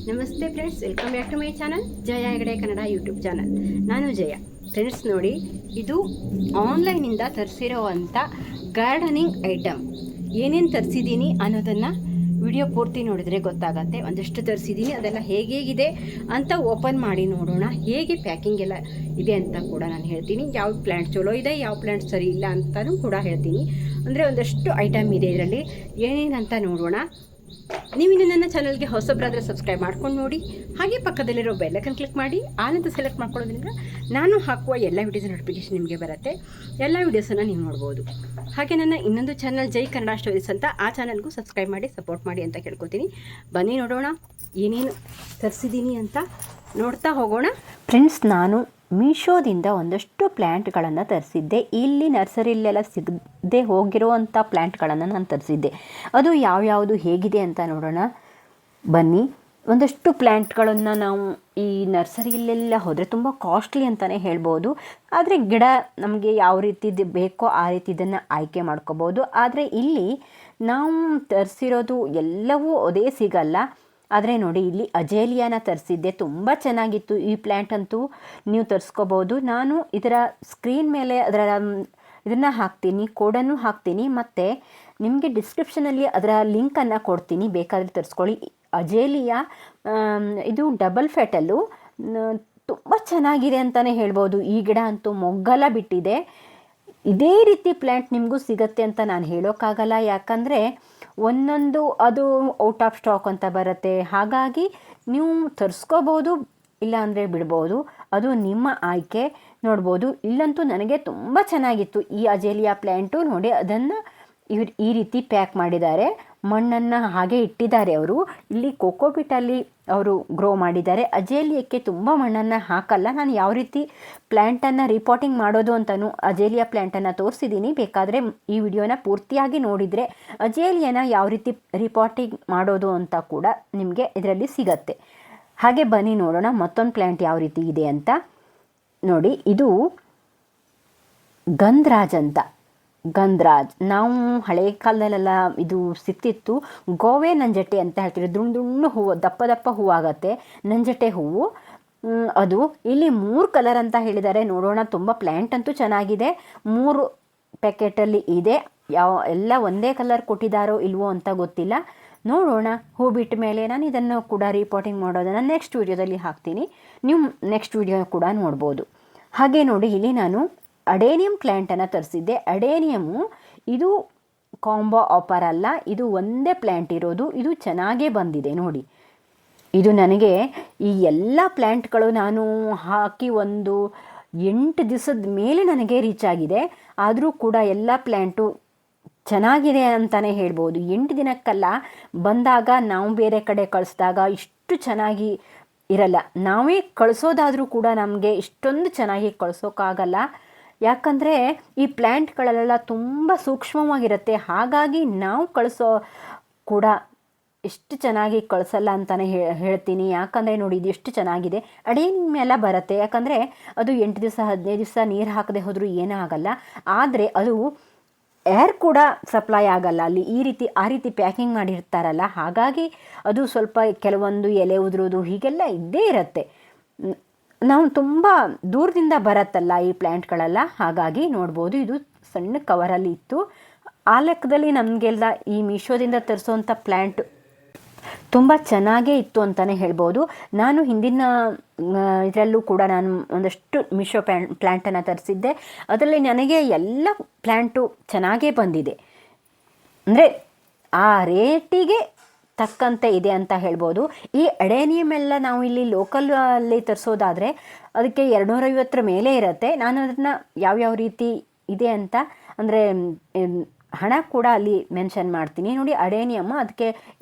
ನಮಸ್ತೆ friends, welcome back to my channel Jaya Hegde Kannada YouTube channel. ನಾನು Jaya. Friends ನೋಡಿ, ಇದು ಆನ್ಲೈನಿಂದ ತರಿಸಿರೋವಂಥ ಗಾರ್ಡನಿಂಗ್ ಐಟಮ್. ಏನೇನು ತರಿಸಿದ್ದೀನಿ ಅನ್ನೋದನ್ನು ವಿಡಿಯೋ ಪೂರ್ತಿ ನೋಡಿದರೆ ಗೊತ್ತಾಗತ್ತೆ. ಒಂದಷ್ಟು ತರಿಸಿದ್ದೀನಿ, ಅದೆಲ್ಲ ಹೇಗಿದೆ ಅಂತ ಓಪನ್ ಮಾಡಿ ನೋಡೋಣ. ಹೇಗೆ ಪ್ಯಾಕಿಂಗ್ ಎಲ್ಲ ಇದೆ ಅಂತ ಕೂಡ ನಾನು ಹೇಳ್ತೀನಿ. ಯಾವ ಪ್ಲ್ಯಾಂಟ್ ಚಲೋ ಇದೆ, ಯಾವ ಪ್ಲ್ಯಾಂಟ್ ಸರಿ ಇಲ್ಲ ಅಂತಲೂ ಕೂಡ ಹೇಳ್ತೀನಿ. ಅಂದರೆ ಒಂದಷ್ಟು ಐಟಮ್ ಇದೆ ಇದರಲ್ಲಿ. ಏನೇನಂತ ನೋಡೋಣ. ನೀವಿನ್ನು ನನ್ನ ಚಾನಲ್ಗೆ ಹೊಸಬ್ರಾದರೆ ಸಬ್ಸ್ಕ್ರೈಬ್ ಮಾಡ್ಕೊಂಡು ನೋಡಿ. ಹಾಗೆ ಪಕ್ಕದಲ್ಲಿರೋ ಬೆಲ್ಲೈಕನ್ ಕ್ಲಿಕ್ ಮಾಡಿ ಆಲ್ ಅಂತ ಸೆಲೆಕ್ಟ್ ಮಾಡ್ಕೊಳ್ಳೋದ್ರಿಂದ ನಾನು ಹಾಕುವ ಎಲ್ಲ ವೀಡಿಯೋಸ್ ನೋಟಿಫಿಕೇಶನ್ ನಿಮಗೆ ಬರುತ್ತೆ. ಎಲ್ಲ ವೀಡಿಯೋಸನ್ನು ನೀವು ನೋಡ್ಬೋದು. ಹಾಗೆ ನನ್ನ ಇನ್ನೊಂದು ಚಾನಲ್ ಜೈ ಕನ್ನಡ ಸ್ಟೋರೀಸ್ ಅಂತ, ಆ ಚಾನಲ್ಗೂ ಸಬ್ಸ್ಕ್ರೈಬ್ ಮಾಡಿ ಸಪೋರ್ಟ್ ಮಾಡಿ ಅಂತ ಕೇಳ್ಕೊತೀನಿ. ಬನ್ನಿ ನೋಡೋಣ ಏನೇನು ತರಿಸಿದ್ದೀನಿ ಅಂತ ನೋಡ್ತಾ ಹೋಗೋಣ. ಫ್ರೆಂಡ್ಸ್, ನಾನು ಮೀಶೋದಿಂದ ಒಂದಷ್ಟು ಪ್ಲ್ಯಾಂಟ್ಗಳನ್ನು ತರಿಸಿದ್ದೆ. ಇಲ್ಲಿ ನರ್ಸರಿಲೆಲ್ಲ ಸಿಗದೆ ಹೋಗಿರುವಂಥ ಪ್ಲ್ಯಾಂಟ್ಗಳನ್ನು ನಾನು ತರಿಸಿದ್ದೆ. ಅದು ಯಾವ್ಯಾವುದು ಹೇಗಿದೆ ಅಂತ ನೋಡೋಣ ಬನ್ನಿ. ಒಂದಷ್ಟು ಪ್ಲ್ಯಾಂಟ್ಗಳನ್ನು ನಾವು ಈ ನರ್ಸರಿಯಲ್ಲೆಲ್ಲ ಹೋದರೆ ತುಂಬ ಕಾಸ್ಟ್ಲಿ ಅಂತಲೇ ಹೇಳ್ಬೋದು. ಆದರೆ ಗಿಡ ನಮಗೆ ಯಾವ ರೀತಿದು ಬೇಕೋ ಆ ರೀತಿ ಇದನ್ನು ಆಯ್ಕೆ ಮಾಡ್ಕೋಬೋದು. ಆದರೆ ಇಲ್ಲಿ ನಾವು ತರಿಸಿರೋದು ಎಲ್ಲವೂ ಅದೇ ಸಿಗಲ್ಲ. ಆದರೆ ನೋಡಿ, ಇಲ್ಲಿ ಅಜೇಲಿಯಾನ ತರಿಸಿದ್ದೆ. ತುಂಬ ಚೆನ್ನಾಗಿತ್ತು ಈ ಪ್ಲ್ಯಾಂಟ್ ಅಂತೂ. ನೀವು ತರಿಸ್ಕೋಬೋದು. ನಾನು ಇದರ ಸ್ಕ್ರೀನ್ ಮೇಲೆ ಇದನ್ನು ಹಾಕ್ತೀನಿ, ಕೋಡನ್ನು ಹಾಕ್ತೀನಿ, ಮತ್ತು ನಿಮಗೆ ಡಿಸ್ಕ್ರಿಪ್ಷನಲ್ಲಿ ಅದರ ಲಿಂಕನ್ನು ಕೊಡ್ತೀನಿ, ಬೇಕಾದರೆ ತರಿಸ್ಕೊಳ್ಳಿ. ಅಜೇಲಿಯಾ ಇದು ಡಬಲ್ ಫೆಟಲ್ಲು, ತುಂಬ ಚೆನ್ನಾಗಿದೆ ಅಂತಲೇ ಹೇಳ್ಬೋದು. ಈ ಗಿಡ ಅಂತೂ ಮೊಗ್ಗೆಲ್ಲ ಬಿಟ್ಟಿದೆ. ಇದೇ ರೀತಿ ಪ್ಲ್ಯಾಂಟ್ ನಿಮಗೂ ಸಿಗುತ್ತೆ ಅಂತ ನಾನು ಹೇಳೋಕ್ಕಾಗಲ್ಲ, ಯಾಕಂದರೆ ಒಂದೊಂದು ಅದು ಔಟ್ ಆಫ್ ಸ್ಟಾಕ್ ಅಂತ ಬರುತ್ತೆ. ಹಾಗಾಗಿ ನೀವು ತರಿಸ್ಕೋಬೋದು, ಇಲ್ಲಾಂದರೆ ಬಿಡ್ಬೋದು, ಅದು ನಿಮ್ಮ ಆಯ್ಕೆ. ನೋಡ್ಬೋದು, ಇಲ್ಲಂತೂ ನನಗೆ ತುಂಬ ಚೆನ್ನಾಗಿತ್ತು ಈ ಅಜೇಲಿಯಾ ಪ್ಲ್ಯಾಂಟು. ನೋಡಿ, ಅದನ್ನು ಈ ರೀತಿ ಪ್ಯಾಕ್ ಮಾಡಿದ್ದಾರೆ. ಮಣ್ಣನ್ನು ಹಾಗೆ ಇಟ್ಟಿದ್ದಾರೆ ಅವರು. ಇಲ್ಲಿ ಕೋಕೋಪಿಟಲ್ಲಿ ಅವರು ಗ್ರೋ ಮಾಡಿದ್ದಾರೆ. ಅಜೇಲಿಯಕ್ಕೆ ತುಂಬ ಮಣ್ಣನ್ನು ಹಾಕಲ್ಲ. ನಾನು ಯಾವ ರೀತಿ ಪ್ಲ್ಯಾಂಟನ್ನು ರಿಪೋರ್ಟಿಂಗ್ ಮಾಡೋದು ಅಂತಲೂ ಅಜೇಲಿಯಾ ಪ್ಲ್ಯಾಂಟನ್ನು ತೋರಿಸಿದ್ದೀನಿ. ಬೇಕಾದರೆ ಈ ವಿಡಿಯೋನ ಪೂರ್ತಿಯಾಗಿ ನೋಡಿದರೆ ಅಜೇಲಿಯಾನ ಯಾವ ರೀತಿ ರಿಪೋರ್ಟಿಂಗ್ ಮಾಡೋದು ಅಂತ ಕೂಡ ನಿಮಗೆ ಇದರಲ್ಲಿ ಸಿಗತ್ತೆ. ಹಾಗೆ ಬನ್ನಿ ನೋಡೋಣ ಮತ್ತೊಂದು ಪ್ಲ್ಯಾಂಟ್ ಯಾವ ರೀತಿ ಇದೆ ಅಂತ. ನೋಡಿ, ಇದು ಗಂಧರಾಜ್ ಅಂತ. ಗಂಧರಾಜ್ ನಾವು ಹಳೆ ಕಾಲದಲ್ಲೆಲ್ಲ ಇದು ಸಿಕ್ತಿತ್ತು. ಗೋವೆ ನಂಜಟ್ಟೆ ಅಂತ ಹೇಳ್ತೀವಿ. ದುಂಡು ಹೂವು, ದಪ್ಪ ದಪ್ಪ ಹೂವಾಗತ್ತೆ, ನಂಜಟ್ಟೆ ಹೂವು ಅದು. ಇಲ್ಲಿ 3 ಕಲರ್ ಅಂತ ಹೇಳಿದ್ದಾರೆ. ನೋಡೋಣ. ತುಂಬ ಪ್ಲ್ಯಾಂಟ್ ಅಂತೂ ಚೆನ್ನಾಗಿದೆ. 3 ಪ್ಯಾಕೆಟಲ್ಲಿ ಇದೆ. ಎಲ್ಲ ಒಂದೇ ಕಲರ್ ಕೊಟ್ಟಿದ್ದಾರೋ ಇಲ್ವೋ ಅಂತ ಗೊತ್ತಿಲ್ಲ. ನೋಡೋಣ. ಹೂ ಬಿಟ್ಟ ಮೇಲೆ ನಾನು ಇದನ್ನು ಕೂಡ ರಿಪೋರ್ಟಿಂಗ್ ಮಾಡೋದನ್ನು ನೆಕ್ಸ್ಟ್ ವೀಡಿಯೋದಲ್ಲಿ ಹಾಕ್ತೀನಿ. ನೀವು ನೆಕ್ಸ್ಟ್ ವೀಡಿಯೋ ಕೂಡ ನೋಡ್ಬೋದು. ಹಾಗೆ ನೋಡಿ, ಇಲ್ಲಿ ನಾನು ಅಡೇನಿಯಂ ಪ್ಲ್ಯಾಂಟನ್ನು ತರಿಸಿದ್ದೆ. ಅಡೇನಿಯಮ್ಮು ಇದು ಕಾಂಬೋ ಆಫರ್ ಅಲ್ಲ, ಇದು ಒಂದೇ ಪ್ಲ್ಯಾಂಟ್ ಇರೋದು. ಇದು ಚೆನ್ನಾಗೇ ಬಂದಿದೆ ನೋಡಿ. ಇದು ನನಗೆ ಈ ಎಲ್ಲ ಪ್ಲ್ಯಾಂಟ್ಗಳು ನಾನು ಹಾಕಿ ಒಂದು 8 ದಿವಸದ ಮೇಲೆ ನನಗೆ ರೀಚ್ ಆಗಿದೆ. ಆದರೂ ಕೂಡ ಎಲ್ಲ ಪ್ಲ್ಯಾಂಟು ಚೆನ್ನಾಗಿದೆ ಅಂತಲೇ ಹೇಳ್ಬೋದು. 8 ದಿನಕ್ಕಲ್ಲ, ಬಂದಾಗ ನಾವು ಬೇರೆ ಕಡೆ ಕಳಿಸಿದಾಗ ಇಷ್ಟು ಚೆನ್ನಾಗಿ ಇರಲ್ಲ. ನಾವೇ ಕಳಿಸೋದಾದರೂ ಕೂಡ ನಮಗೆ ಇಷ್ಟೊಂದು ಚೆನ್ನಾಗಿ ಕಳಿಸೋಕ್ಕಾಗಲ್ಲ. ಯಾಕಂದರೆ ಈ ಪ್ಲ್ಯಾಂಟ್ಗಳೆಲ್ಲ ತುಂಬ ಸೂಕ್ಷ್ಮವಾಗಿರುತ್ತೆ. ಹಾಗಾಗಿ ನಾವು ಕಳಿಸೋ ಕೂಡ ಎಷ್ಟು ಚೆನ್ನಾಗಿ ಕಳಿಸಲ್ಲ ಅಂತಲೇ ಹೇಳ್ತೀನಿ. ಯಾಕಂದರೆ ನೋಡಿ, ಇದು ಎಷ್ಟು ಚೆನ್ನಾಗಿದೆ. ಅಡೇನಿಯಂ ಎಲ್ಲ ಬರುತ್ತೆ. ಯಾಕಂದರೆ ಅದು 8 ದಿವಸ 15 ದಿವಸ ನೀರು ಹಾಕದೆ ಹೋದರೂ ಏನೂ ಆಗಲ್ಲ. ಆದರೆ ಅದು ಏರ್ ಕೂಡ ಸಪ್ಲೈ ಆಗಲ್ಲ ಅಲ್ಲಿ. ಆ ರೀತಿ ಪ್ಯಾಕಿಂಗ್ ಮಾಡಿರ್ತಾರಲ್ಲ, ಹಾಗಾಗಿ ಅದು ಸ್ವಲ್ಪ ಕೆಲವೊಂದು ಎಲೆ ಉದುರೋದು ಹೀಗೆಲ್ಲ ಇದ್ದೇ ಇರುತ್ತೆ. ನಾವು ತುಂಬ ದೂರದಿಂದ ಬರುತ್ತಲ್ಲ ಈ ಪ್ಲ್ಯಾಂಟ್ಗಳೆಲ್ಲ, ಹಾಗಾಗಿ ನೋಡ್ಬೋದು. ಇದು ಸಣ್ಣ ಕವರಲ್ಲಿ ಇತ್ತು. ಆ ಲೆಕ್ಕದಲ್ಲಿ ನಮಗೆಲ್ಲ ಈ ಮೀಶೋದಿಂದ ತರಿಸೋವಂಥ ಪ್ಲ್ಯಾಂಟ್ ತುಂಬ ಚೆನ್ನಾಗೇ ಇತ್ತು ಅಂತಲೇ ಹೇಳ್ಬೋದು. ನಾನು ಹಿಂದಿನ ಇದರಲ್ಲೂ ಕೂಡ ನಾನು ಒಂದಷ್ಟು ಮೀಶೋ ಪ್ಲ್ಯಾಂಟನ್ನು ತರಿಸಿದ್ದೆ. ಅದರಲ್ಲಿ ನನಗೆ ಎಲ್ಲ ಪ್ಲ್ಯಾಂಟು ಚೆನ್ನಾಗೇ ಬಂದಿದೆ. ಅಂದರೆ ಆ ರೇಟಿಗೆ ತಕ್ಕಂತೆ ಇದೆ ಅಂತ ಹೇಳ್ಬೋದು. ಈ ಅಡೇನಿಯಂ ಎಲ್ಲ ನಾವು ಇಲ್ಲಿ ಲೋಕಲಲ್ಲಿ ತರಿಸೋದಾದರೆ ಅದಕ್ಕೆ 250 ಮೇಲೆ ಇರುತ್ತೆ. ನಾನು ಅದನ್ನು ಯಾವ್ಯಾವ ರೀತಿ ಇದೆ ಅಂತ ಅಂದರೆ ಹಣ ಕೂಡ ಅಲ್ಲಿ ಮೆನ್ಷನ್ ಮಾಡ್ತೀನಿ. ನೋಡಿ, ಅಡೇನಿಯಮ್, ಅದಕ್ಕೆ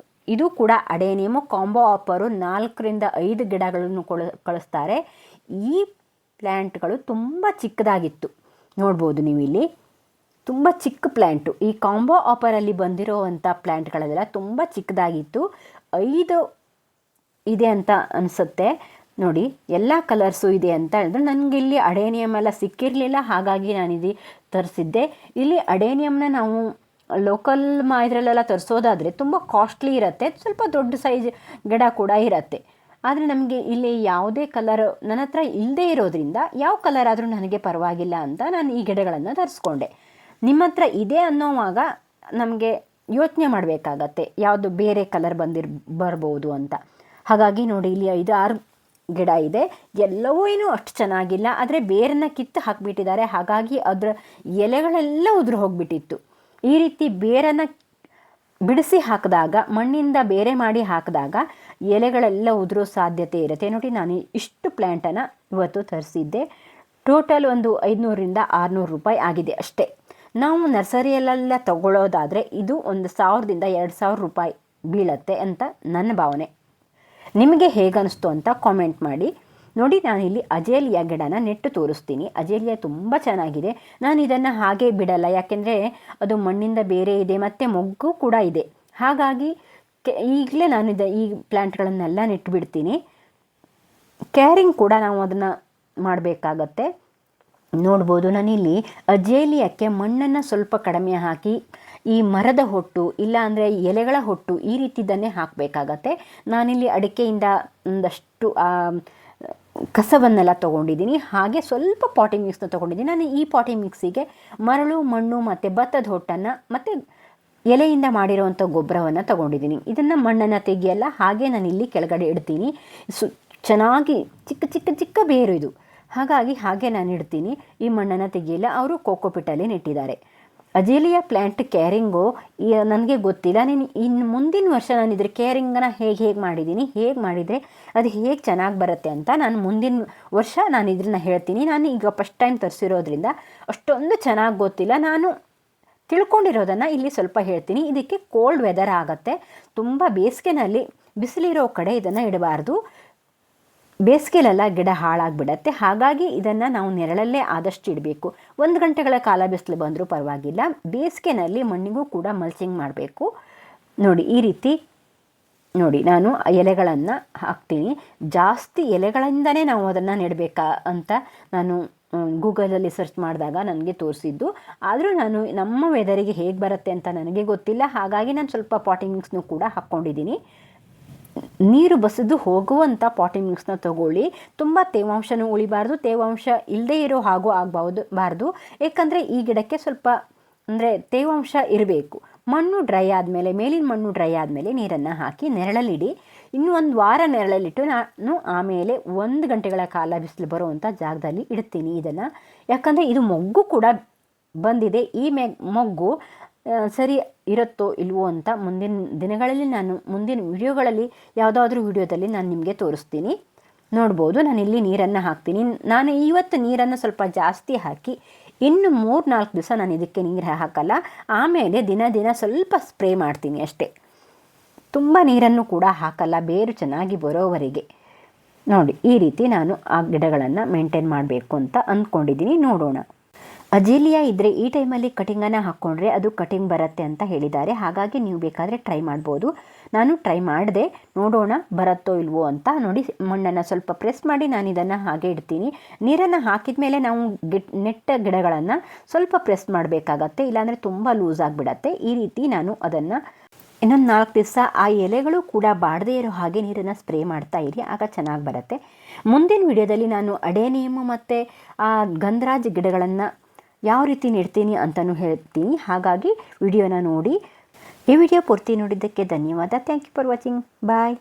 ಇದು ಕೂಡ ಅಡೇನಿಯಮ್ ಕಾಂಬೋ ಆಫರು. 4 ರಿಂದ 5 ಗಿಡಗಳನ್ನು ಕಳಿಸ್ತಾರೆ. ಈ ಪ್ಲ್ಯಾಂಟ್ಗಳು ತುಂಬ ಚಿಕ್ಕದಾಗಿತ್ತು. ನೋಡ್ಬೋದು ನೀವು ಇಲ್ಲಿ, ತುಂಬ ಚಿಕ್ಕ ಪ್ಲ್ಯಾಂಟು. ಈ ಕಾಂಬೋ ಆಫರಲ್ಲಿ ಬಂದಿರೋವಂಥ ಪ್ಲ್ಯಾಂಟ್ಗಳೆಲ್ಲ ತುಂಬ ಚಿಕ್ಕದಾಗಿತ್ತು. 5 ಇದೆ ಅಂತ ಅನಿಸುತ್ತೆ. ನೋಡಿ, ಎಲ್ಲ ಕಲರ್ಸು ಇದೆ ಅಂತ ಹೇಳಿದ್ರೆ ನನಗೆ ಇಲ್ಲಿ ಅಡೇನಿಯಮ್ ಎಲ್ಲ ಸಿಕ್ಕಿರಲಿಲ್ಲ. ಹಾಗಾಗಿ ನಾನಿದು ತರಿಸಿದ್ದೆ. ಇಲ್ಲಿ ಅಡೇನಿಯಮ್ನ ನಾವು ಲೋಕಲ್ ಇದರಲ್ಲೆಲ್ಲ ತರಿಸೋದಾದರೆ ತುಂಬ ಕಾಸ್ಟ್ಲಿ ಇರುತ್ತೆ, ಸ್ವಲ್ಪ ದೊಡ್ಡ ಸೈಜ್ ಗಿಡ ಕೂಡ ಇರುತ್ತೆ. ಆದರೆ ನಮಗೆ ಇಲ್ಲಿ ಯಾವುದೇ ಕಲರ್ ನನ್ನ ಹತ್ರ ಇಲ್ಲದೇ ಇರೋದ್ರಿಂದ ಯಾವ ಕಲರ್ ಆದರೂ ನನಗೆ ಪರವಾಗಿಲ್ಲ ಅಂತ ನಾನು ಈ ಗಿಡಗಳನ್ನು ತರಿಸ್ಕೊಂಡೆ. ನಿಮ್ಮ ಹತ್ರ ಇದೆ ಅನ್ನೋವಾಗ ನಮಗೆ ಯೋಚನೆ ಮಾಡಬೇಕಾಗತ್ತೆ ಯಾವುದು ಬೇರೆ ಕಲರ್ ಬರ್ಬೋದು ಅಂತ. ಹಾಗಾಗಿ ನೋಡಿ ಇಲ್ಲಿ 5-6 ಗಿಡ ಇದೆ. ಎಲ್ಲವೂ ಏನೂ ಅಷ್ಟು ಚೆನ್ನಾಗಿಲ್ಲ, ಆದರೆ ಬೇರನ್ನು ಕಿತ್ತು ಹಾಕಿಬಿಟ್ಟಿದ್ದಾರೆ. ಹಾಗಾಗಿ ಅದರ ಎಲೆಗಳೆಲ್ಲ ಉದುರು ಹೋಗಿಬಿಟ್ಟಿತ್ತು. ಈ ರೀತಿ ಬೇರನ್ನು ಬಿಡಿಸಿ ಹಾಕಿದಾಗ, ಮಣ್ಣಿಂದ ಬೇರೆ ಮಾಡಿ ಹಾಕಿದಾಗ ಎಲೆಗಳೆಲ್ಲ ಉದುರೋ ಸಾಧ್ಯತೆ ಇರುತ್ತೆ. ನೋಡಿ, ನಾನು ಇಷ್ಟು ಪ್ಲ್ಯಾಂಟನ್ನು ಇವತ್ತು ತರಿಸಿದ್ದೆ. ಟೋಟಲ್ ಒಂದು 500-600 ರೂಪಾಯಿ ಆಗಿದೆ ಅಷ್ಟೇ. ನಾವು ನರ್ಸರಿಯಲ್ಲೆಲ್ಲ ತಗೊಳ್ಳೋದಾದರೆ ಇದು 1000-2000 ರೂಪಾಯಿ ಬೀಳತ್ತೆ ಅಂತ ನನ್ನ ಭಾವನೆ. ನಿಮಗೆ ಹೇಗನ್ನಿಸ್ತು ಅಂತ ಕಾಮೆಂಟ್ ಮಾಡಿ. ನೋಡಿ, ನಾನಿಲ್ಲಿ ಅಜೇಲಿಯಾ ಗಿಡನ ನೆಟ್ಟು ತೋರಿಸ್ತೀನಿ. ಅಜೇಲಿಯಾ ತುಂಬ ಚೆನ್ನಾಗಿದೆ. ನಾನು ಇದನ್ನು ಹಾಗೆ ಬಿಡಲ್ಲ, ಯಾಕೆಂದರೆ ಅದು ಮಣ್ಣಿಂದ ಬೇರೆ ಇದೆ ಮತ್ತು ಮೊಗ್ಗು ಕೂಡ ಇದೆ. ಹಾಗಾಗಿ ಈಗಲೇ ನಾನು ಈ ಪ್ಲ್ಯಾಂಟ್ಗಳನ್ನೆಲ್ಲ ನೆಟ್ಟು ಬಿಡ್ತೀನಿ. ಕೇರಿಂಗ್ ಕೂಡ ನಾವು ಅದನ್ನು ಮಾಡಬೇಕಾಗತ್ತೆ. ನೋಡ್ಬೋದು, ನಾನಿಲ್ಲಿ ಅಜೇಲಿಯಕ್ಕೆ ಮಣ್ಣನ್ನು ಸ್ವಲ್ಪ ಕಡಿಮೆ ಹಾಕಿ ಈ ಮರದ ಹೊಟ್ಟು ಇಲ್ಲ ಅಂದರೆ ಎಲೆಗಳ ಹೊಟ್ಟು ಈ ರೀತಿದ್ದನ್ನೇ ಹಾಕಬೇಕಾಗತ್ತೆ. ನಾನಿಲ್ಲಿ ಅಡಿಕೆಯಿಂದ ಒಂದಷ್ಟು ಕಸವನ್ನೆಲ್ಲ ತೊಗೊಂಡಿದ್ದೀನಿ. ಹಾಗೆ ಸ್ವಲ್ಪ ಪಾಟಿಂಗ್ ಮಿಕ್ಸ್ನ ತೊಗೊಂಡಿದ್ದೀನಿ. ನಾನು ಈ ಪಾಟಿಂಗ್ ಮಿಕ್ಸಿಗೆ ಮರಳು, ಮಣ್ಣು ಮತ್ತು ಭತ್ತದ ಹೊಟ್ಟನ್ನು ಮತ್ತು ಎಲೆಯಿಂದ ಮಾಡಿರುವಂಥ ಗೊಬ್ಬರವನ್ನು ತೊಗೊಂಡಿದ್ದೀನಿ. ಇದನ್ನು ಮಣ್ಣನ್ನು ತೆಗಿಯಲ್ಲ, ಹಾಗೆ ನಾನಿಲ್ಲಿ ಕೆಳಗಡೆ ಇಡ್ತೀನಿ. ಚೆನ್ನಾಗಿ ಚಿಕ್ಕ ಚಿಕ್ಕ ಚಿಕ್ಕ ಬೇರು ಇದು, ಹಾಗಾಗಿ ಹಾಗೆ ನಾನು ಇಡ್ತೀನಿ. ಈ ಮಣ್ಣನ್ನು ತೆಗಿಯಲ್ಲ. ಅವರು ಕೋಕೋಪಿಟ್ಟಲ್ಲಿ ನೆಟ್ಟಿದ್ದಾರೆ. ಅಜೇಲಿಯಾ ಪ್ಲ್ಯಾಂಟ್ ಕೇರಿಂಗು ನನಗೆ ಗೊತ್ತಿಲ್ಲ. ಇನ್ನು ಮುಂದಿನ ವರ್ಷ ನಾನು ಇದ್ರ ಕೇರಿಂಗನ್ನು ಹೇಗೆ ಮಾಡಿದ್ದೀನಿ, ಹೇಗೆ ಮಾಡಿದರೆ ಅದು ಹೇಗೆ ಚೆನ್ನಾಗಿ ಬರುತ್ತೆ ಅಂತ ನಾನು ಮುಂದಿನ ವರ್ಷ ನಾನು ಇದನ್ನ ಹೇಳ್ತೀನಿ. ನಾನು ಈಗ ಫಸ್ಟ್ ಟೈಮ್ ತರಿಸಿರೋದ್ರಿಂದ ಅಷ್ಟೊಂದು ಚೆನ್ನಾಗಿ ಗೊತ್ತಿಲ್ಲ. ನಾನು ತಿಳ್ಕೊಂಡಿರೋದನ್ನು ಇಲ್ಲಿ ಸ್ವಲ್ಪ ಹೇಳ್ತೀನಿ. ಇದಕ್ಕೆ ಕೋಲ್ಡ್ ವೆದರ್ ಆಗುತ್ತೆ. ತುಂಬ ಬೇಸಿಗೆನಲ್ಲಿ ಬಿಸಿಲಿರೋ ಕಡೆ ಇದನ್ನು ಇಡಬಾರ್ದು. ಬೇಸಿಗೆಲೆಲ್ಲ ಗಿಡ ಹಾಳಾಗಿಬಿಡತ್ತೆ. ಹಾಗಾಗಿ ಇದನ್ನು ನಾವು ನೆರಳಲ್ಲೇ ಆದಷ್ಟು ಇಡಬೇಕು. 1 ಗಂಟೆಗಳ ಕಾಲ ಬಿಸಿಲು ಬಂದರೂ ಪರವಾಗಿಲ್ಲ. ಬೇಸಿಗೆನಲ್ಲಿ ಮಣ್ಣಿಗೂ ಕೂಡ ಮಲ್ಚಿಂಗ್ ಮಾಡಬೇಕು. ನೋಡಿ, ಈ ರೀತಿ ನೋಡಿ ನಾನು ಎಲೆಗಳನ್ನು ಹಾಕ್ತೀನಿ. ಜಾಸ್ತಿ ಎಲೆಗಳಿಂದನೇ ನಾವು ಅದನ್ನು ನೆಡಬೇಕಾ ಅಂತ ನಾನು ಗೂಗಲಲ್ಲಿ ಸರ್ಚ್ ಮಾಡಿದಾಗ ನನಗೆ ತೋರಿಸಿದ್ದು. ಆದರೂ ನಾನು ನಮ್ಮ ವೆದರಿಗೆ ಹೇಗೆ ಬರುತ್ತೆ ಅಂತ ನನಗೆ ಗೊತ್ತಿಲ್ಲ. ಹಾಗಾಗಿ ನಾನು ಸ್ವಲ್ಪ ಪಾಟಿಂಗ್ ಮಿಕ್ಸ್ನೂ ಕೂಡ ಹಾಕ್ಕೊಂಡಿದ್ದೀನಿ. ನೀರು ಬಸಿದು ಹೋಗುವಂಥ ಪಾಟಿಂಗ್ ಮಿಕ್ಸ್ನ ತಗೊಳ್ಳಿ. ತುಂಬ ತೇವಾಂಶನೂ ಉಳಿಬಾರ್ದು, ತೇವಾಂಶ ಇಲ್ಲದೇ ಇರೋ ಹಾಗೂ ಆಗಬಾರ್ದು. ಏಕೆಂದರೆ ಈ ಗಿಡಕ್ಕೆ ಸ್ವಲ್ಪ ಅಂದರೆ ತೇವಾಂಶ ಇರಬೇಕು. ಮಣ್ಣು ಡ್ರೈ ಆದಮೇಲೆ, ಮೇಲಿನ ಮಣ್ಣು ಡ್ರೈ ಆದಮೇಲೆ ನೀರನ್ನು ಹಾಕಿ ನೆರಳಲ್ಲಿಡಿ. ಇನ್ನೂ 1 ವಾರ ನೆರಳಲ್ಲಿಟ್ಟು ನಾನು ಆಮೇಲೆ 1 ಗಂಟೆಗಳ ಕಾಲ ಬಿಸಿಲು ಬರುವಂಥ ಜಾಗದಲ್ಲಿ ಇಡ್ತೀನಿ ಇದನ್ನು. ಯಾಕಂದರೆ ಇದು ಮೊಗ್ಗು ಕೂಡ ಬಂದಿದೆ. ಈ ಮೊಗ್ಗು ಸರಿ ಇರುತ್ತೋ ಇಲ್ವೋ ಅಂತ ಮುಂದಿನ ದಿನಗಳಲ್ಲಿ ನಾನು ಮುಂದಿನ ವಿಡಿಯೋಗಳಲ್ಲಿ ಯಾವುದಾದ್ರೂ ವಿಡಿಯೋದಲ್ಲಿ ನಾನು ನಿಮಗೆ ತೋರಿಸ್ತೀನಿ. ನೋಡ್ಬೋದು, ನಾನಿಲ್ಲಿ ನೀರನ್ನು ಹಾಕ್ತೀನಿ. ನಾನು ಇವತ್ತು ನೀರನ್ನು ಸ್ವಲ್ಪ ಜಾಸ್ತಿ ಹಾಕಿ ಇನ್ನು 3-4 ದಿವಸ ನಾನು ಇದಕ್ಕೆ ನೀರು ಹಾಕಲ್ಲ. ಆಮೇಲೆ ದಿನ ಸ್ವಲ್ಪ ಸ್ಪ್ರೇ ಮಾಡ್ತೀನಿ ಅಷ್ಟೇ. ತುಂಬ ನೀರನ್ನು ಕೂಡ ಹಾಕಲ್ಲ, ಬೇರು ಚೆನ್ನಾಗಿ ಬರೋವರೆಗೆ. ನೋಡಿ, ಈ ರೀತಿ ನಾನು ಆ ಗಿಡಗಳನ್ನು ಮೇಂಟೈನ್ ಮಾಡಬೇಕು ಅಂತ ಅಂದ್ಕೊಂಡಿದ್ದೀನಿ. ನೋಡೋಣ. ಅಜೇಲಿಯಾ ಇದ್ದರೆ ಈ ಟೈಮಲ್ಲಿ ಕಟಿಂಗನ್ನು ಹಾಕ್ಕೊಂಡ್ರೆ ಅದು ಕಟಿಂಗ್ ಬರುತ್ತೆ ಅಂತ ಹೇಳಿದ್ದಾರೆ. ಹಾಗಾಗಿ ನೀವು ಬೇಕಾದರೆ ಟ್ರೈ ಮಾಡ್ಬೋದು. ನಾನು ಟ್ರೈ ಮಾಡಿದೆ, ನೋಡೋಣ ಬರುತ್ತೋ ಇಲ್ವೋ ಅಂತ. ನೋಡಿ, ಮಣ್ಣನ್ನು ಸ್ವಲ್ಪ ಪ್ರೆಸ್ ಮಾಡಿ ನಾನು ಇದನ್ನು ಹಾಗೆ ಇಡ್ತೀನಿ. ನೀರನ್ನು ಹಾಕಿದ ಮೇಲೆ ನಾವು ನೆಟ್ಟ ಗಿಡಗಳನ್ನು ಸ್ವಲ್ಪ ಪ್ರೆಸ್ ಮಾಡಬೇಕಾಗತ್ತೆ, ಇಲ್ಲಾಂದರೆ ತುಂಬ ಲೂಸ್ ಆಗಿಬಿಡತ್ತೆ. ಈ ರೀತಿ ನಾನು ಅದನ್ನು ಇನ್ನೊಂದು 4 ದಿವಸ ಆ ಎಲೆಗಳು ಕೂಡ ಬಾಡದೇ ಇರೋ ಹಾಗೆ ನೀರನ್ನು ಸ್ಪ್ರೇ ಮಾಡ್ತಾ ಇರಿ, ಆಗ ಚೆನ್ನಾಗಿ ಬರುತ್ತೆ. ಮುಂದಿನ ವಿಡಿಯೋದಲ್ಲಿ ನಾನು ಅಡೇನಿಯಮ್ ಮತ್ತು ಆ ಗಂಧರಾಜ್ ಗಿಡಗಳನ್ನು ಯಾವ ರೀತಿ ನೆಡ್ತೀನಿ ಅಂತಲೂ ಹೇಳ್ತೀನಿ. ಹಾಗಾಗಿ ವಿಡಿಯೋನ ನೋಡಿ. ಈ ವಿಡಿಯೋ ಪೂರ್ತಿ ನೋಡಿದ್ದಕ್ಕೆ ಧನ್ಯವಾದ. Thank you for watching. Bye.